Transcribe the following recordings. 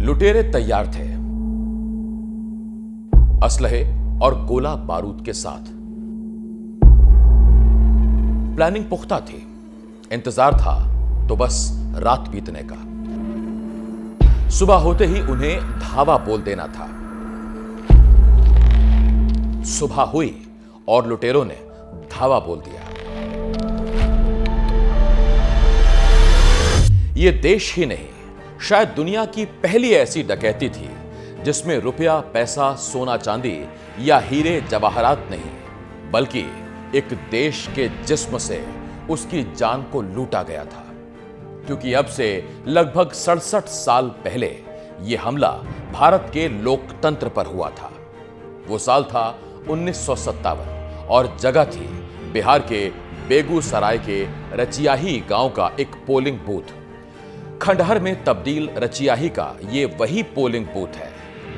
लुटेरे तैयार थे, असलहे और गोला बारूद के साथ। प्लानिंग पुख्ता थी, इंतजार था तो बस रात बीतने का। सुबह होते ही उन्हें धावा बोल देना था। सुबह हुई और लुटेरों ने धावा बोल दिया। यह देश ही नहीं, शायद दुनिया की पहली ऐसी डकैती थी जिसमें रुपया, पैसा, सोना चांदी या हीरे जवाहरात नहीं, बल्कि एक देश के जिस्म से उसकी जान को लूटा गया था। क्योंकि अब से लगभग 67 साल पहले यह हमला भारत के लोकतंत्र पर हुआ था। वो साल था 1957 और जगह थी बिहार के बेगूसराय के रचियाही गांव का एक पोलिंग बूथ। खंडहर में तब्दील रचियाही का ये वही पोलिंग बूथ है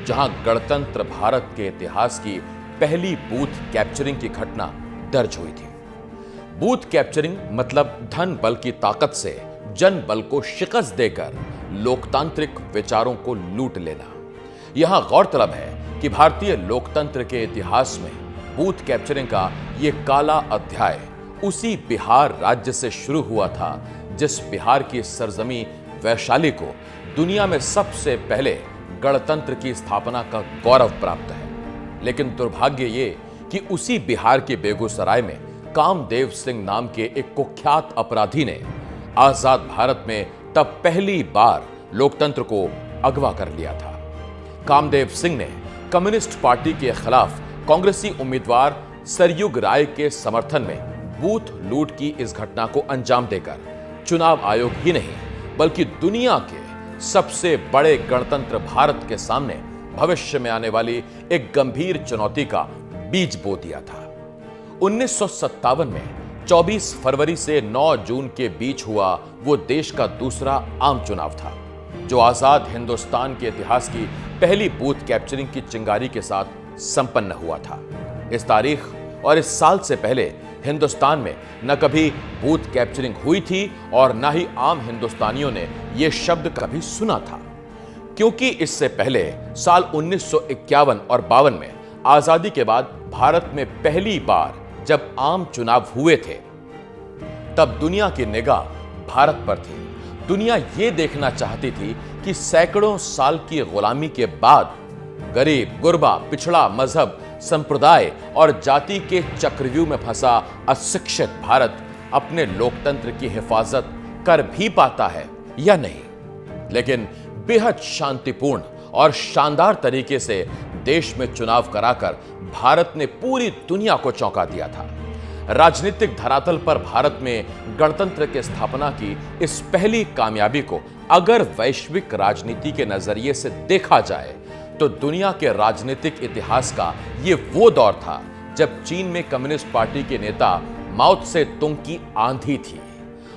जहां गणतंत्र भारत के इतिहास की पहली बूथ कैप्चरिंग की घटना दर्ज हुई थी। बूथ कैप्चरिंग मतलब धन बल की ताकत से जन बल को शिकस्त देकर लोकतांत्रिक विचारों को लूट लेना। यहां गौरतलब है कि भारतीय लोकतंत्र के इतिहास में बूथ कैप्चरिंग का यह काला अध्याय उसी बिहार राज्य से शुरू हुआ था जिस बिहार की सरजमी वैशाली को दुनिया में सबसे पहले गणतंत्र की स्थापना का गौरव प्राप्त है। लेकिन दुर्भाग्य ये कि उसी बिहार के बेगूसराय में कामदेव सिंह नाम के एक कुख्यात अपराधी ने आजाद भारत में तब पहली बार लोकतंत्र को अगवा कर लिया था। कामदेव सिंह ने कम्युनिस्ट पार्टी के खिलाफ कांग्रेसी उम्मीदवार सरयुग राय के समर्थन में बूथ लूट की इस घटना को अंजाम देकर चुनाव आयोग ही नहीं बल्कि दुनिया के सबसे बड़े गणतंत्र भारत के सामने भविष्य में आने वाली एक गंभीर चुनौती का बीज बो दिया था। 1957 में 24 फरवरी से 9 जून के बीच हुआ वो देश का दूसरा आम चुनाव था जो आजाद हिंदुस्तान के इतिहास की पहली बूथ कैप्चरिंग की चिंगारी के साथ संपन्न हुआ था। इस तारीख और इस साल से पहले हिंदुस्तान में न कभी बूथ कैप्चरिंग हुई थी और न ही आम हिंदुस्तानियों ने यह शब्द कभी सुना था, क्योंकि इससे पहले साल 1951 और 52 में आजादी के बाद भारत में पहली बार जब आम चुनाव हुए थे तब दुनिया की निगाह भारत पर थी। दुनिया यह देखना चाहती थी कि सैकड़ों साल की गुलामी के बाद गरीब, गुरबा, पिछड़ा, मजहब, संप्रदाय और जाति के चक्रव्यूह में फंसा अशिक्षित भारत अपने लोकतंत्र की हिफाजत कर भी पाता है या नहीं। लेकिन बेहद शांतिपूर्ण और शानदार तरीके से देश में चुनाव कराकर भारत ने पूरी दुनिया को चौंका दिया था। राजनीतिक धरातल पर भारत में गणतंत्र की स्थापना की इस पहली कामयाबी को अगर वैश्विक राजनीति के नजरिए से देखा जाए तो दुनिया के राजनीतिक इतिहास का यह वो दौर था जब चीन में कम्युनिस्ट पार्टी के नेता माओ त्से तुंग की आंधी थी।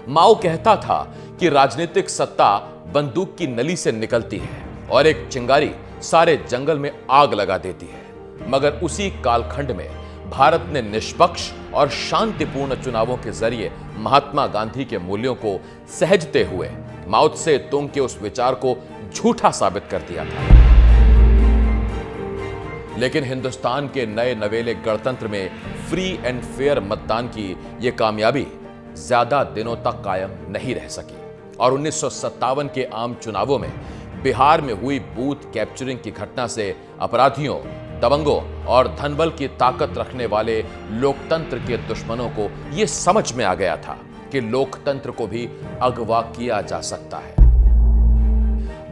माओ कहता था कि राजनीतिक सत्ता बंदूक की नली से निकलती है और एक चिंगारी सारे जंगल में आग लगा देती है। मगर उसी कालखंड में भारत ने निष्पक्ष और शांतिपूर्ण चुनावों के जरिए महात्मा गांधी के मूल्यों को सहजते हुए माओ त्से तुंग के उस विचार को झूठा साबित कर दिया था। लेकिन हिंदुस्तान के नए नवेले गणतंत्र में फ्री एंड फेयर मतदान की यह कामयाबी ज्यादा दिनों तक कायम नहीं रह सकी और 1957 के आम चुनावों में बिहार में हुई बूथ कैप्चरिंग की घटना से अपराधियों, दबंगों और धनबल की ताकत रखने वाले लोकतंत्र के दुश्मनों को यह समझ में आ गया था कि लोकतंत्र को भी अगवा किया जा सकता है।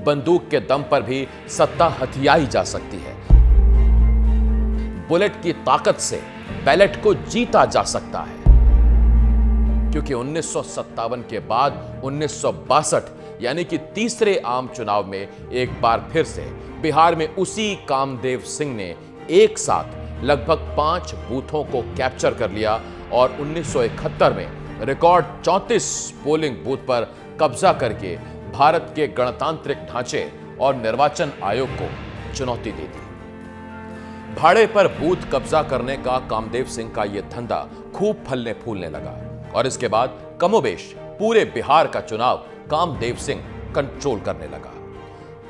बंदूक के दम पर भी सत्ता हथियाई जा सकती है। बुलेट की ताकत से बैलेट को जीता जा सकता है, क्योंकि 1957 के बाद 1962 यानी कि तीसरे आम चुनाव में एक बार फिर से बिहार में उसी कामदेव सिंह ने एक साथ लगभग 5 बूथों को कैप्चर कर लिया और 1971 में रिकॉर्ड 34 पोलिंग बूथ पर कब्जा करके भारत के गणतांत्रिक ढांचे और निर्वाचन आयोग को चुनौती दे दी। भाड़े पर बूथ कब्जा करने का कामदेव सिंह का यह धंधा खूब फलने फूलने लगा और इसके बाद कमोबेश पूरे बिहार का चुनाव कामदेव सिंह कंट्रोल करने लगा।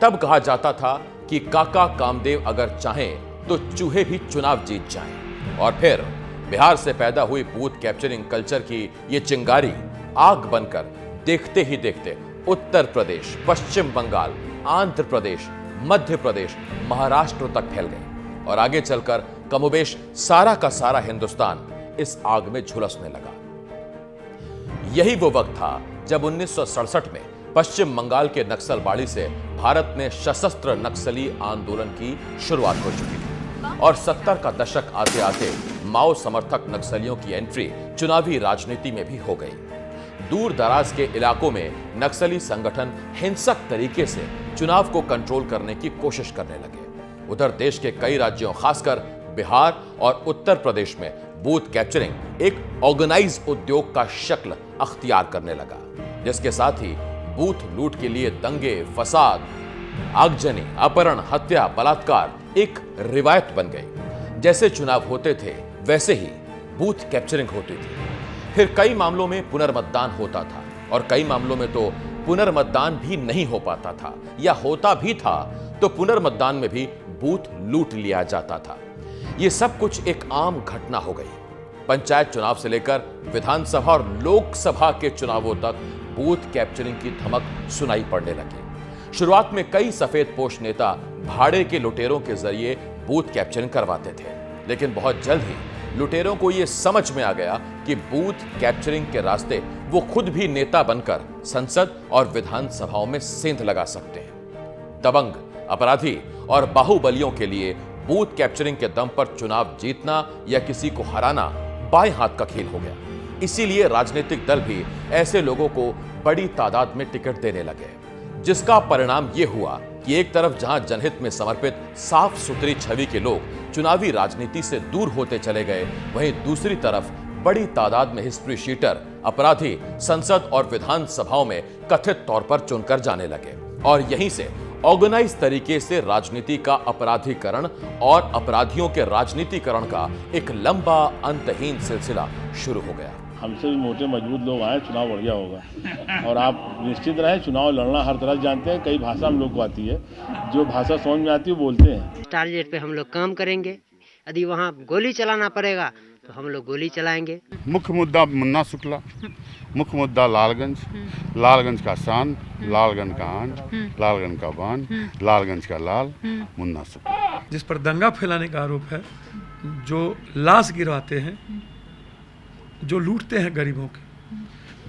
तब कहा जाता था कि काका कामदेव अगर चाहें तो चूहे भी चुनाव जीत जाएं। और फिर बिहार से पैदा हुई बूथ कैप्चरिंग कल्चर की ये चिंगारी आग बनकर देखते ही देखते उत्तर प्रदेश, पश्चिम बंगाल, आंध्र प्रदेश, मध्य प्रदेश, महाराष्ट्र तक फैल गई और आगे चलकर कमोबेश सारा का सारा हिंदुस्तान इस आग में झुलसने लगा। यही वो वक्त था जब 1967 में पश्चिम बंगाल के नक्सलबाड़ी से भारत में सशस्त्र नक्सली आंदोलन की शुरुआत हो चुकी थी और 70 का दशक आते आते माओ समर्थक नक्सलियों की एंट्री चुनावी राजनीति में भी हो गई। दूर दराज के इलाकों में नक्सली संगठन हिंसक तरीके से चुनाव को कंट्रोल करने की कोशिश करने लगे। उधर देश के कई राज्यों, खासकर बिहार और उत्तर प्रदेश में बूथ कैप्चरिंग एक ऑर्गेनाइज उद्योग का शक्ल अख्तियार करने लगा, जिसके साथ ही बूथ लूट के लिए दंगे, फसाद, आगजनी, अपहरण, हत्या, बलात्कार एक रिवायत बन गई। जैसे चुनाव होते थे वैसे ही बूथ कैप्चरिंग होती थी। फिर कई मामलों में पुनर्मतदान होता था और कई मामलों में तो पुनर्मतदान भी नहीं हो पाता था, या होता भी था तो पुनर्मतदान में भी बूथ लूट लिया जाता था। ये सब कुछ एक आम घटना हो गई। पंचायत चुनाव से लेकर विधानसभा और लोकसभा के चुनावों तक बूथ कैप्चरिंग की धमक सुनाई पड़ने लगी। शुरुआत में कई सफेदपोश नेता भाड़े के लुटेरों के जरिए बूथ कैप्चरिंग करवाते थे, लेकिन बहुत जल्द ही लुटेरों को यह समझ में आ गया कि बूथ कैप्चरिंग के रास्ते वो खुद भी नेता बनकर संसद और विधानसभाओं में सेंध लगा सकते हैं। दबंग, अपराधी और बाहुबलियों के लिए बूथ कैप्चरिंग के दम पर चुनाव जीतना या किसी को हराना बाएं हाथ का खेल हो गया। इसीलिए राजनीतिक दल भी ऐसे लोगों को बड़ी तादाद में टिकट देने लगे, जिसका परिणाम यह हुआ कि एक तरफ जहां जनहित में समर्पित साफ सुथरी छवि के लोग चुनावी राजनीति से दूर होते चले गए, वहीं दूसरी तरफ बड़ी तादाद में हिस्ट्री शीटर, अपराधी संसद और विधानसभाओं में कथित तौर पर चुनकर जाने लगे और यहीं से ऑर्गेनाइज तरीके से राजनीति का अपराधीकरण और अपराधियों के राजनीतिकरण का एक लंबा अंतहीन सिलसिला शुरू हो गया। हमसे भी मोटे मजबूत लोग आए, चुनाव बढ़िया होगा और आप निश्चित रहे, चुनाव लड़ना हर तरह जानते हैं। कई भाषा हम लोग को आती है, जो भाषा समझ में आती है वो बोलते हैं। टारगेट पे हम लोग काम करेंगे, यदि वहाँ गोली चलाना पड़ेगा तो हम लोग गोली चलाएंगे। मुख्य मुद्दा मुन्ना शुक्ला, मुख्य मुद्दा लालगंज, लालगंज का शान, लालगंज का आन, लालगंज का बान, लालगंज का लाल, मुन्ना शुक्ला, जिस पर दंगा फैलाने का आरोप है, जो लाश गिरवाते हैं, जो लूटते हैं गरीबों के,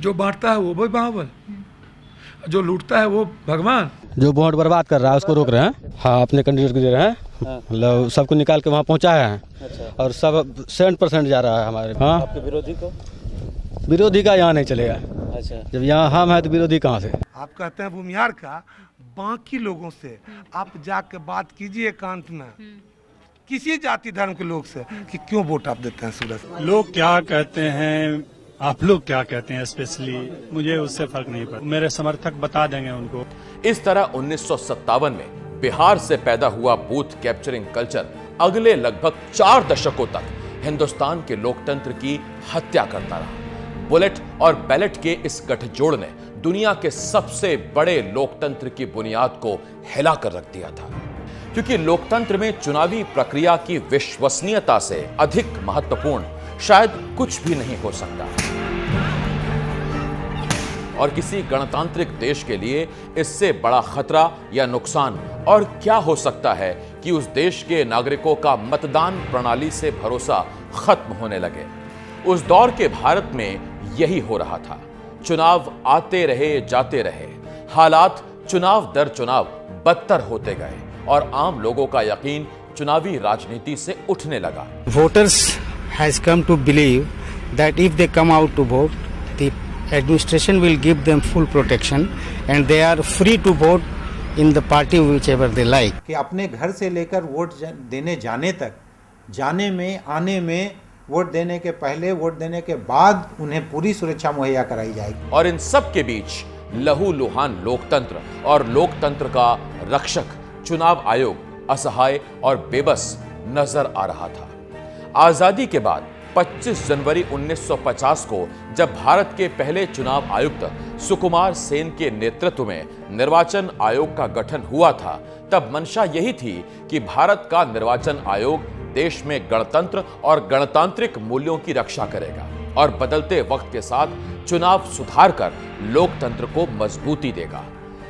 जो बांटता है वो भी बाहुबल, जो लूटता है वो भगवान। जो वोट बर्बाद कर रहा है उसको रोक रहे हैं। हाँ, अपने कैंडिडेट को दे रहे हैं। मतलब सबको निकाल के वहाँ पहुँचाए हैं। अच्छा। और सब 7% जा रहा है हमारे। हाँ, आपके विरोधी को? विरोधी का यहाँ नहीं चलेगा। अच्छा। जब यहाँ हम है तो विरोधी कहाँ से? आप कहते हैं भूमिहार का, बाकी लोगों से आप जाके बात कीजिए एकांत में, किसी जाति धर्म के लोग से, कि क्यों वोट आप देते हैं सूरज। लोग क्या कहते हैं, आप लोग क्या कहते हैं, स्पेशली मुझे उससे फर्क नहीं पड़ता, मेरे समर्थक बता देंगे उनको। इस तरह 1957 में बिहार से पैदा हुआ बूथ कैप्चरिंग कल्चर अगले लगभग 4 दशकों तक हिंदुस्तान के लोकतंत्र की हत्या करता रहा। बुलेट और बैलेट के इस गठजोड़ ने दुनिया के सबसे बड़े लोकतंत्र की बुनियाद को हिला कर रख दिया था, क्योंकि लोकतंत्र में चुनावी प्रक्रिया की विश्वसनीयता से अधिक महत्वपूर्ण शायद कुछ भी नहीं हो सकता। और किसी गणतांत्रिक देश के लिए इससे बड़ा खतरा या नुकसान और क्या हो सकता है कि उस देश के नागरिकों का मतदान प्रणाली से भरोसा खत्म होने लगे। उस दौर के भारत में यही हो रहा था। चुनाव आते रहे, जाते रहे, हालात चुनाव दर चुनाव बदतर होते गए और आम लोगों का यकीन चुनावी राजनीति से उठने लगा। Voters has come to believe that if they come out to vote, the administration will give them full protection and they are free to vote in the party whichever they like. कि अपने घर से लेकर vote देने जाने तक, जाने में, आने में, वोट देने के पहले, वोट देने के बाद उन्हें पूरी सुरक्षा मुहैया कराई जाएगी। और इन सब के बीच लहूलुहान लोकतंत्र और लोकतंत्र का रक्षक चुनाव आयोग असहाय और बेबस नजर आ रहा था। आजादी के बाद 25 जनवरी 1950 को जब भारत के पहले चुनाव आयुक्त सुकुमार सेन के नेतृत्व में निर्वाचन आयोग का गठन हुआ था, तब मंशा यही थी कि भारत का निर्वाचन आयोग देश में गणतंत्र और गणतांत्रिक मूल्यों की रक्षा करेगा और बदलते वक्त के साथ चुनाव सुधार कर लोकतंत्र को मजबूती देगा।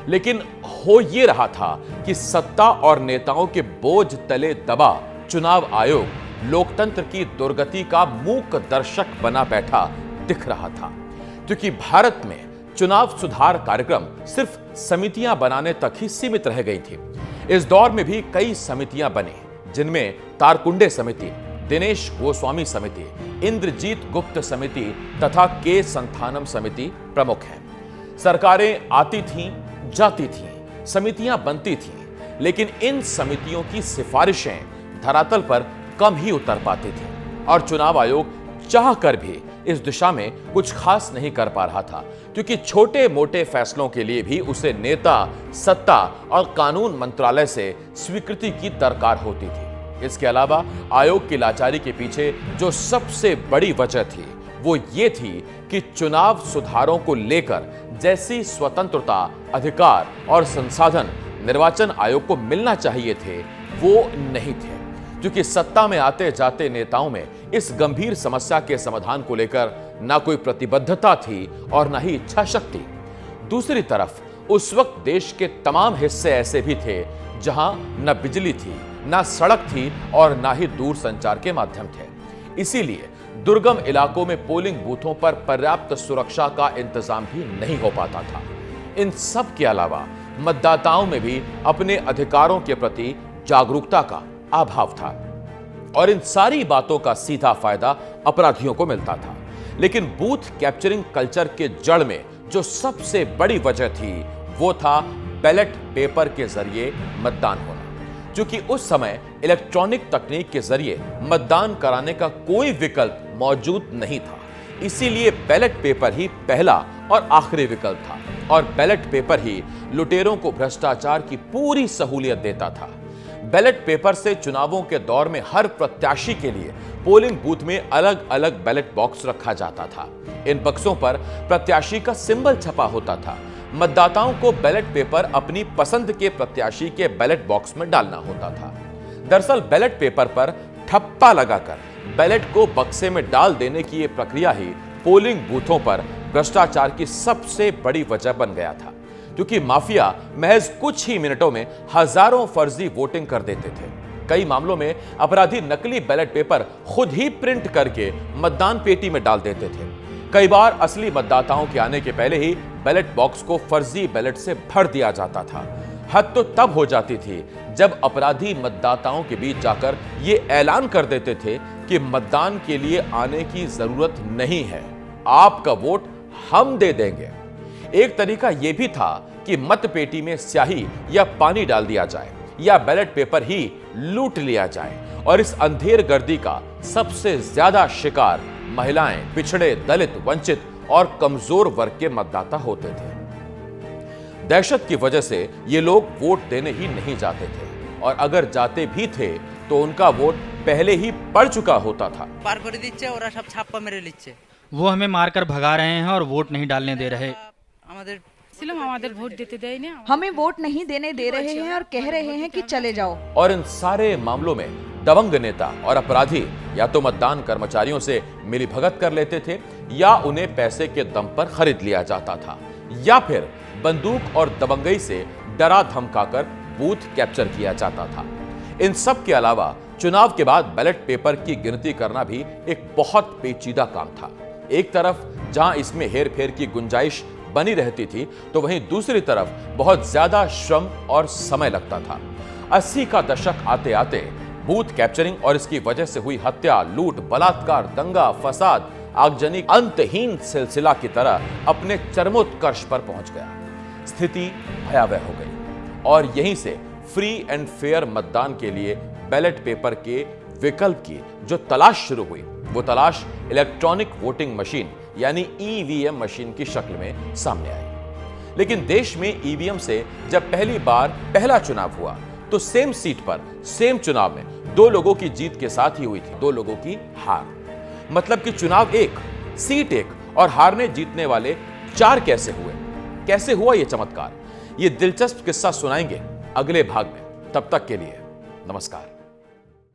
लेकिन हो ये रहा था कि सत्ता और नेताओं के बोझ तले दबा चुनाव आयोग लोकतंत्र की दुर्गति का मूक दर्शक बना बैठा दिख रहा था, क्योंकि भारत में चुनाव सुधार कार्यक्रम सिर्फ समितियां बनाने तक ही सीमित रह गई थी। इस दौर में भी कई समितियां बनी, जिनमें तारकुंडे समिति, दिनेश गोस्वामी समिति, इंद्रजीत गुप्त समिति तथा के संथानम समिति प्रमुख हैं। सरकारें आती थीं, जाती थीं, समितियां बनती थीं, लेकिन इन समितियों की सिफारिशें धरातल पर कम ही उतर पाती थीं और चुनाव आयोग चाहकर भी इस दिशा में कुछ खास नहीं कर पा रहा था, क्योंकि छोटे मोटे फैसलों के लिए भी उसे नेता, सत्ता और कानून मंत्रालय से स्वीकृति की दरकार होती थी। इसके अलावा आयोग की लाचारी के पीछे जो सबसे बड़ी वजह थी वो ये थी कि चुनाव सुधारों को लेकर जैसी स्वतंत्रता, अधिकार और संसाधन निर्वाचन आयोग को मिलना चाहिए थे वो नहीं थे, क्योंकि सत्ता में आते जाते नेताओं में इस गंभीर समस्या के समाधान को लेकर ना कोई प्रतिबद्धता थी और ना ही इच्छा शक्ति। दूसरी तरफ उस वक्त देश के तमाम हिस्से ऐसे भी थे जहां न बिजली थी, ना सड़क थी और ना ही दूर संचार के माध्यम थे। इसीलिए दुर्गम इलाकों में पोलिंग बूथों पर पर्याप्त सुरक्षा का इंतजाम भी नहीं हो पाता था। इन सब के अलावा मतदाताओं में भी अपने अधिकारों के प्रति जागरूकता का अभाव था और इन सारी बातों का सीधा फायदा अपराधियों को मिलता था। लेकिन बूथ कैप्चरिंग कल्चर के जड़ में जो सबसे बड़ी वजह थी वो था बैलेट पेपर के जरिए मतदान होना, क्योंकि उस समय इलेक्ट्रॉनिक तकनीक के जरिए मतदान कराने का कोई विकल्प मौजूद नहीं था। इसीलिए बैलेट पेपर ही पहला और आखिरी विकल्प था और बैलेट पेपर ही लुटेरों को भ्रष्टाचार की पूरी सहूलियत देता था। बैलेट पेपर से चुनावों के दौर में हर प्रत्याशी के लिए पोलिंग बूथ में अलग अलग बैलेट बॉक्स रखा जाता था। इन बक्सों पर प्रत्याशी का सिंबल छपा होता था। मतदाताओं को बैलेट पेपर अपनी पसंद के प्रत्याशी के बैलेट बॉक्स में डालना होता था। दरअसल बैलेट पेपर पर ठप्पा लगाकर बैलेट को बक्से में डाल देने की यह प्रक्रिया ही पोलिंग बूथों पर भ्रष्टाचार की सबसे बड़ी वजह बन गया था, क्योंकि माफिया महज कुछ ही मिनटों में हजारों फर्जी वोटिंग कर देते थे। कई मामलों में अपराधी नकली बैलेट पेपर खुद ही प्रिंट करके मतदान पेटी में डाल देते थे। कई बार असली मतदाताओं के आने के पहले ही बैलेट बॉक्स को फर्जी बैलेट से भर दिया जाता था। हद तो तब हो जाती थी जब अपराधी मतदाताओं के बीच जाकर ये ऐलान कर देते थे कि मतदान के लिए आने की जरूरत नहीं है, आपका वोट हम दे देंगे। एक तरीका यह भी था कि मतपेटी में स्याही या पानी डाल दिया जाए या बैलेट पेपर ही लूट लिया जाए और इस अंधेर गर्दी का सबसे ज्यादा शिकार महिलाएं, पिछड़े, दलित, वंचित और कमजोर वर्ग के मतदाता होते थे। दहशत की वजह से ये लोग वोट देने ही नहीं जाते थे और अगर जाते भी थे तो उनका वोट पहले ही पड़ चुका होता था। पार कर दीजिए और सब छापा मेरे लीजिए। वो हमें मारकर भगा रहे हैं और वोट नहीं डालने दे रहे। हमें वोट नहीं देने दे रहे हैं और कह रहे हैं कि चले जाओ। और इन सारे मामलों में दबंग नेता और अपराधी या तो मतदान कर्मचारियों से मिलीभगत कर लेते थे या उन्हें पैसे के दम पर खरीद लिया जाता था या फिर बंदूक और दबंगई से डरा धमकाकर बूथ कैप्चर किया जाता था। इन सब के अलावा चुनाव के बाद बैलेट पेपर की गिनती करना भी एक बहुत पेचीदा काम था। एक तरफ जहां इसमें हेरफेर की गुंजाइश बनी रहती थी तो वहीं दूसरी तरफ बहुत ज्यादा श्रम और समय लगता था। 80 का दशक आते आते बूथ कैप्चरिंग और इसकी वजह से हुई हत्या, लूट, बलात्कार, दंगा, फसाद, आगजनी अंतहीन सिलसिला की तरह अपने चरमोत्कर्ष पर पहुंच गया। स्थिति भयावह हो गई और यहीं से फ्री एंड फेयर मतदान के लिए बैलेट पेपर के विकल्प की जो तलाश शुरू हुई वो तलाश इलेक्ट्रॉनिक वोटिंग मशीन यानी ईवीएम मशीन की शक्ल में सामने आई। लेकिन देश में ईवीएम से जब पहली बार पहला चुनाव हुआ तो सेम सीट पर सेम चुनाव में 2 लोगों की जीत के साथ ही हुई थी 2 लोगों की हार। मतलब कि चुनाव एक, सीट एक और हारने जीतने वाले 4 कैसे हुए? कैसे हुआ यह चमत्कार? ये दिलचस्प किस्सा सुनाएंगे अगले भाग में। तब तक के लिए नमस्कार।